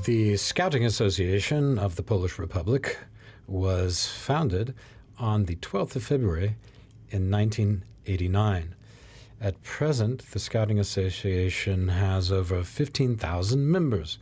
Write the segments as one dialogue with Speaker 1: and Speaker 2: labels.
Speaker 1: The Scouting Association of the Polish Republic was founded on the 12th of February in 1989. At present, the Scouting Association has over 15,000 members.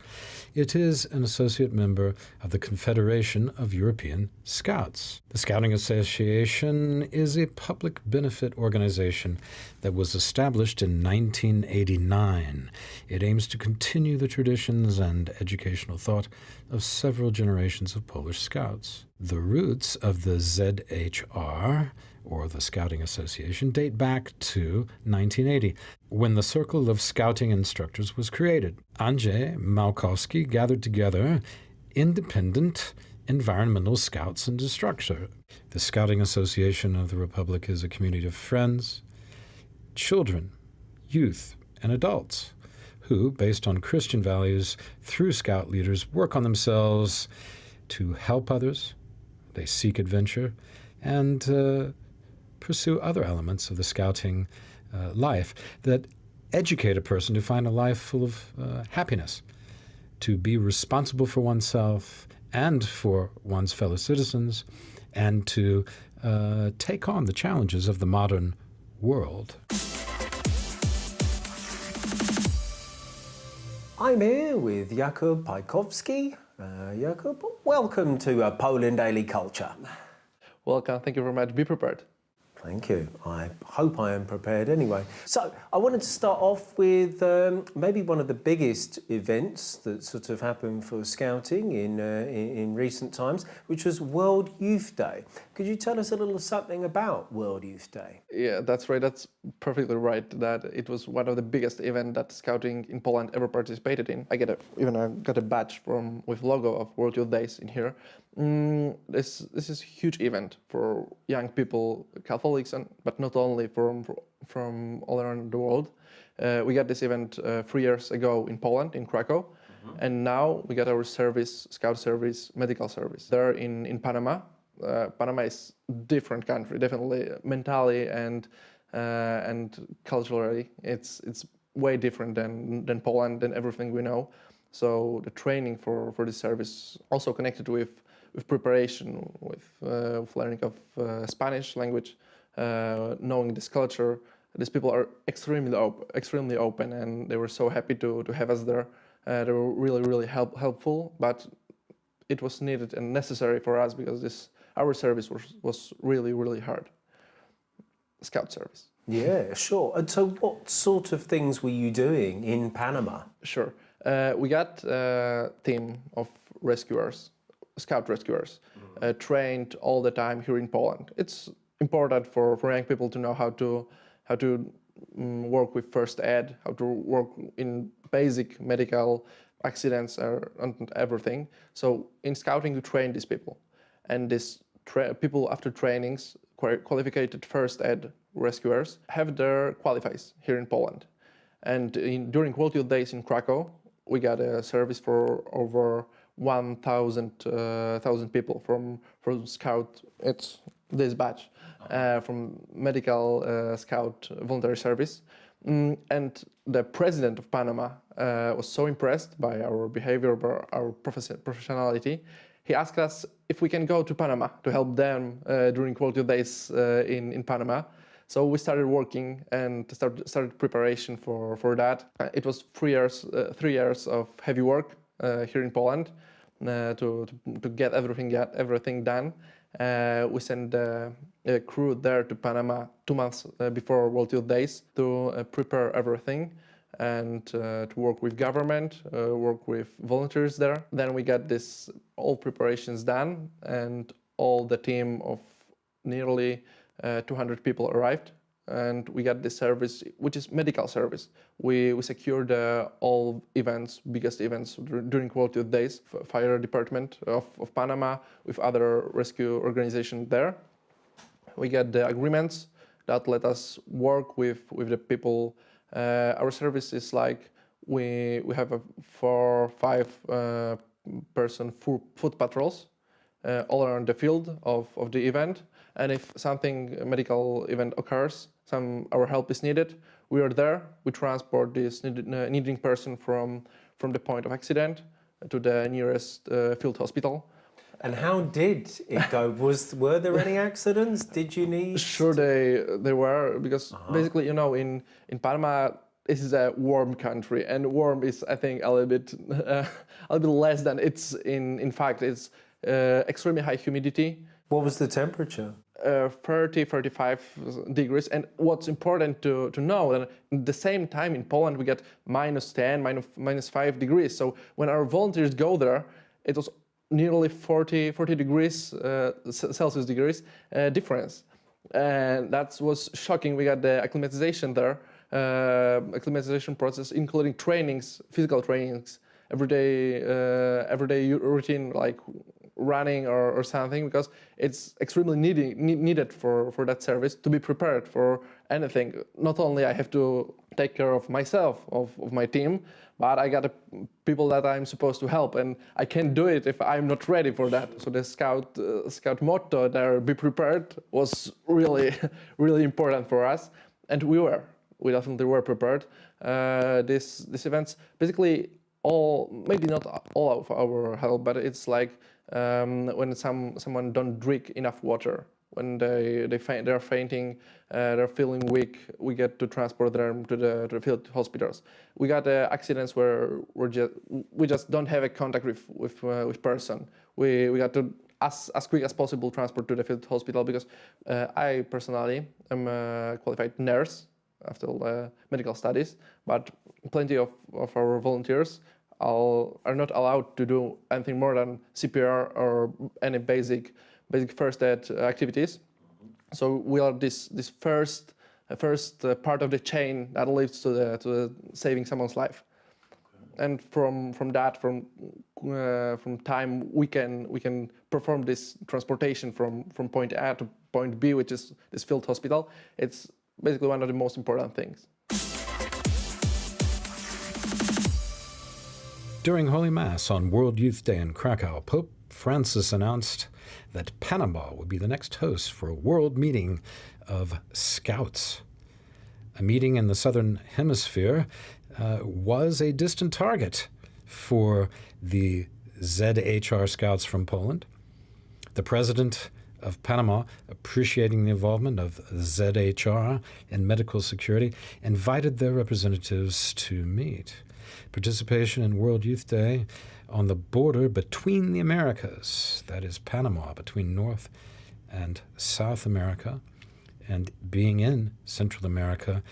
Speaker 1: It is an associate member of the Confederation of European Scouts. The Scouting Association is a public benefit organization that was established in 1989. It aims to continue the traditions and educational thought of several generations of Polish Scouts. The roots of the ZHR, or the Scouting Association, date back to 1980, when the Circle of Scouting Instructors was created. Andrzej Małkowski gathered together independent environmental scouts and instructors. The Scouting Association of the Republic is a community of friends, children, youth, and adults who, based on Christian values, through Scout leaders, work on themselves to help others. They seek adventure and pursue other elements of the Scouting life that educate a person to find a life full of happiness, to be responsible for oneself and for one's fellow citizens, and to take on the challenges of the modern world.
Speaker 2: I'm here with Jakub Pajkowski. Jakub, welcome to Poland Daily Culture.
Speaker 3: Welcome, thank you very much. Be prepared.
Speaker 2: Thank you. I hope I am prepared anyway. So I wanted to start off with maybe one of the biggest events that sort of happened for Scouting in recent times, which was World Youth Day. Could you tell us a little something about World Youth Day?
Speaker 3: Yeah, that's right. That's perfectly right. That it was one of the biggest events that Scouting in Poland ever participated in. I got a badge with logo of World Youth Days in here. This is a huge event for young people, Catholics, but not only from all around the world. We got this event 3 years ago in Poland, in Krakow, and now we got our service, Scout service, medical service there in Panama. Panama is a different country, definitely mentally and culturally. It's way different than Poland, than everything we know. So the training for this service also connected with preparation, with learning of Spanish language, knowing this culture. These people are extremely open, and they were so happy to have us there. They were really helpful, but it was needed and necessary for us because our service was really hard. Scout service.
Speaker 2: Yeah, sure. And so what sort of things were you doing in Panama?
Speaker 3: Sure. We got a team of rescuers, Scout rescuers, trained all the time here in Poland. It's important for young people to know how to work with first aid, how to work in basic medical accidents and everything. So in Scouting, you train these people, and these people after trainings, qualified first aid rescuers, have their qualifies here in Poland. And during World Youth Days in Krakow, we got a service for over 1,000 people from Scout. It's this batch from medical Scout voluntary service. And the president of Panama was so impressed by our behavior, by our professionality. He asked us if we can go to Panama to help them during World Youth Days in Panama. So we started working and started preparation for that. It was 3 years of heavy work here in Poland to get everything done. We sent a crew there to Panama 2 months before World Youth Days to prepare everything and to work with government, work with volunteers there. Then we got all preparations done, and all the team of nearly 200 people arrived, and we got this service, which is medical service. We secured all events, biggest events during World Youth Days, fire department of Panama with other rescue organizations there. We got the agreements that let us work with the people. Our service is like we have 4 or 5 person foot patrols all around the field of the event. And if a medical event occurs, our help is needed, we are there. We transport this needing person from the point of accident to the nearest field hospital.
Speaker 2: And how did it go? Were there any accidents? Did you need?
Speaker 3: Sure, they were, because basically, in Panama, this is a warm country, and warm is, I think, a little bit less than it's in fact. It's extremely high humidity.
Speaker 2: What was the temperature?
Speaker 3: 30, 35 degrees. And what's important to know, that at the same time in Poland we get -10, -5 degrees. So when our volunteers go there, it was nearly 40 degrees Celsius degrees difference. And that was shocking. We got the acclimatization there, acclimatization process, including trainings, physical trainings, everyday routine, like running or something, because it's extremely needed for that service to be prepared for anything. Not only I have to take care of myself, of my team, but I got people that I'm supposed to help, and I can't do it if I'm not ready for that. So the scout motto there, "Be prepared," was really really important for us, and we definitely were prepared. These events, basically, maybe not all of our help, but it's like when someone don't drink enough water, when they're fainting, they're feeling weak, we get to transport them to the field hospitals. We got accidents where we just don't have a contact with person. We got to as quick as possible transport to the field hospital, because I personally am a qualified nurse after medical studies, but plenty of our volunteers are not allowed to do anything more than CPR or any basic first aid activities. So we are this first part of the chain that leads to the saving someone's life. And from time we can perform this transportation from point A to point B, which is this field hospital. It's basically one of the most important things.
Speaker 1: During Holy Mass on World Youth Day in Krakow, Pope Francis announced that Panama would be the next host for a world meeting of Scouts. A meeting in the Southern Hemisphere was a distant target for the ZHR Scouts from Poland. The president of Panama, appreciating the involvement of ZHR in medical security, invited their representatives to meet. Participation in World Youth Day on the border between the Americas, that is Panama, between North and South America, and being in Central America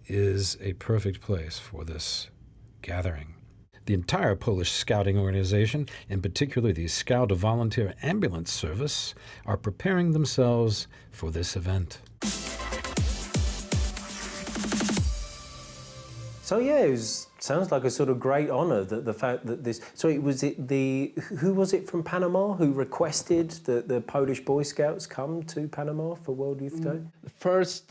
Speaker 1: is a perfect place for this gathering. The entire Polish Scouting organization, in particular the Scout Volunteer Ambulance Service, are preparing themselves for this event.
Speaker 2: So yeah, sounds like a sort of great honour that the fact that this. So who was it from Panama who requested that the Polish Boy Scouts come to Panama for World Youth Day?
Speaker 3: Firstly,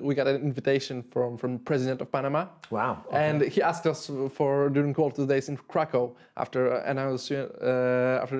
Speaker 3: we got an invitation from President of Panama.
Speaker 2: Wow! Okay.
Speaker 3: And he asked us for during World Youth Days in Krakow after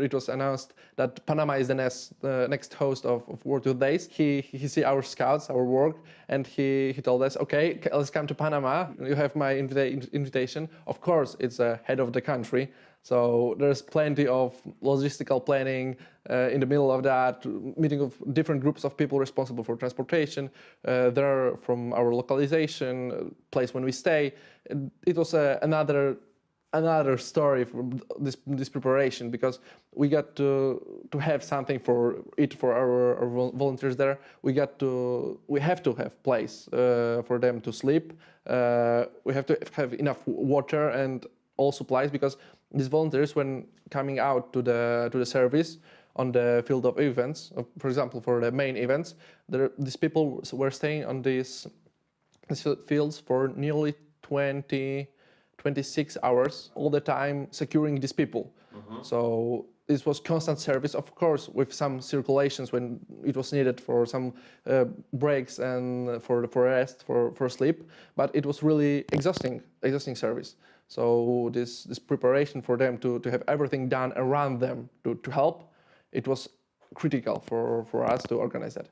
Speaker 3: it was announced that Panama is the next host of World Youth Days. He see our scouts, our work, and he told us, okay, let's come to Panama. You have my invitation. Of course, it's head of the country, so there's plenty of logistical planning in the middle of that, meeting of different groups of people responsible for transportation. They're from our localization, place when we stay. It was another story from this preparation, because we got to have something for our volunteers there. We have to have place for them to sleep. We have to have enough water and all supplies, because these volunteers, when coming out to the service on the field of events, for example, for the main events, these people were staying on these fields for nearly 26 hours all the time, securing these people. Mm-hmm. So this was constant service, of course, with some circulations when it was needed for some breaks and for rest, for sleep. But it was really exhausting service. So this preparation for them to have everything done around them to help, it was critical for us to organize that.